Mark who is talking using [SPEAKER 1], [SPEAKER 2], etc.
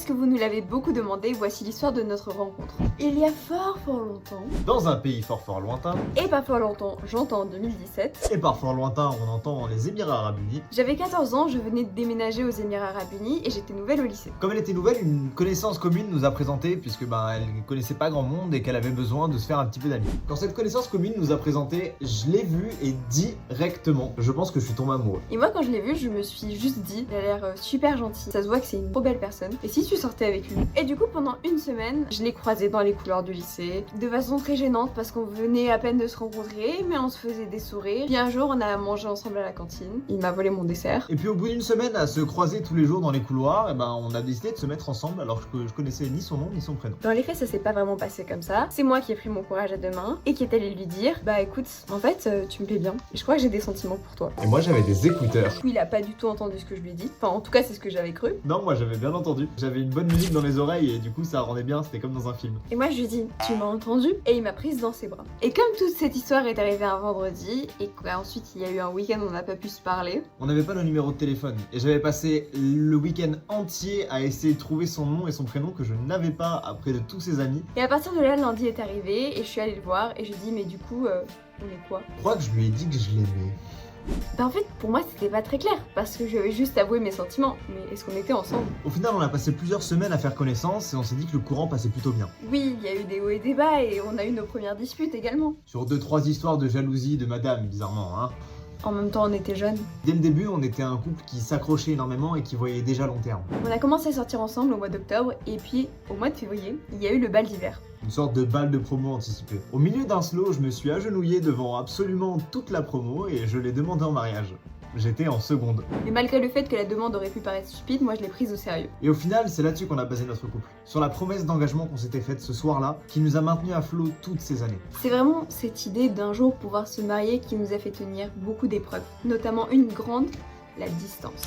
[SPEAKER 1] parce que vous nous l'avez beaucoup demandé, voici l'histoire de notre rencontre. Il y a fort longtemps,
[SPEAKER 2] Dans un pays fort lointain,
[SPEAKER 1] et pas fort longtemps, j'entends en 2017,
[SPEAKER 2] et par fort lointain on entend les Émirats Arabes Unis,
[SPEAKER 1] j'avais 14 ans, je venais de déménager aux Émirats Arabes Unis et j'étais nouvelle au lycée.
[SPEAKER 2] comme elle était nouvelle, une connaissance commune nous a présenté puisque elle connaissait pas grand monde et qu'elle avait besoin de se faire un petit peu d'amis. Quand cette connaissance commune nous a présenté, je l'ai vue et directement, je pense que je suis tombé amoureux.
[SPEAKER 1] Et moi quand je l'ai vu, je me suis juste dit, il a l'air super gentil, ça se voit que c'est une trop belle personne. Et si tu sortais avec lui? Et du coup pendant une semaine, je l'ai croisé dans les couloirs du lycée, de façon très gênante parce qu'on venait à peine de se rencontrer, mais on se faisait des sourires. Puis un jour on a mangé ensemble à la cantine, il m'a volé mon dessert.
[SPEAKER 2] Et puis au bout d'une semaine à se croiser tous les jours dans les couloirs, on a décidé de se mettre ensemble alors que je connaissais ni son nom ni son prénom.
[SPEAKER 1] Dans les faits, ça s'est pas vraiment passé comme ça. C'est moi qui ai pris mon courage à deux mains et qui est allé lui dire, bah écoute, en fait, tu me plais bien. Et je crois que j'ai des sentiments pour toi.
[SPEAKER 2] Et moi j'avais des écouteurs.
[SPEAKER 1] Du coup, il a pas du tout entendu ce que je lui ai dit. Enfin, en tout cas, c'est ce que j'avais cru.
[SPEAKER 2] Non, moi j'avais bien entendu. J'avais une bonne musique dans les oreilles et du coup ça rendait bien, c'était comme dans un film.
[SPEAKER 1] Et moi, je lui ai dit, tu m'as entendu? Et il m'a prise dans ses bras. Et comme toute cette histoire est arrivée un vendredi et qu'ensuite il y a eu un week-end où on n'a pas pu se parler.
[SPEAKER 2] On n'avait pas nos numéros de téléphone et j'avais passé le week-end entier à essayer de trouver son nom et son prénom que je n'avais pas après de tous ses amis.
[SPEAKER 1] Et à partir de là, lundi est arrivé et je suis allée le voir et je lui ai dit, mais du coup, on est quoi?
[SPEAKER 2] Je crois que je lui ai dit que je l'aimais.
[SPEAKER 1] Bah en fait, pour moi, c'était pas très clair parce que je lui avais juste avoué mes sentiments. Mais est-ce qu'on était ensemble?
[SPEAKER 2] Au final, on a passé plusieurs semaines à faire connaissance et on s'est dit que le courant passait plutôt bien.
[SPEAKER 1] Oui, il y a eu des hauts et des bas et on a eu nos premières disputes également.
[SPEAKER 2] Sur 2-3 histoires de jalousie de madame, bizarrement, hein.
[SPEAKER 1] En même temps, on était jeunes.
[SPEAKER 2] Dès le début, on était un couple qui s'accrochait énormément et qui voyait déjà long terme.
[SPEAKER 1] On a commencé à sortir ensemble au mois d'octobre et puis au mois de février, il y a eu le bal d'hiver.
[SPEAKER 2] Une sorte de bal de promo anticipé. Au milieu d'un slow, je me suis agenouillé devant absolument toute la promo et je l'ai demandé en mariage. J'étais en seconde.
[SPEAKER 1] Mais malgré le fait que la demande aurait pu paraître stupide, moi je l'ai prise au sérieux.
[SPEAKER 2] Et au final, c'est là-dessus qu'on a basé notre couple. Sur la promesse d'engagement qu'on s'était faite ce soir-là, qui nous a maintenus à flot toutes ces années.
[SPEAKER 1] C'est vraiment cette idée d'un jour pouvoir se marier qui nous a fait tenir beaucoup d'épreuves, notamment une grande, la distance.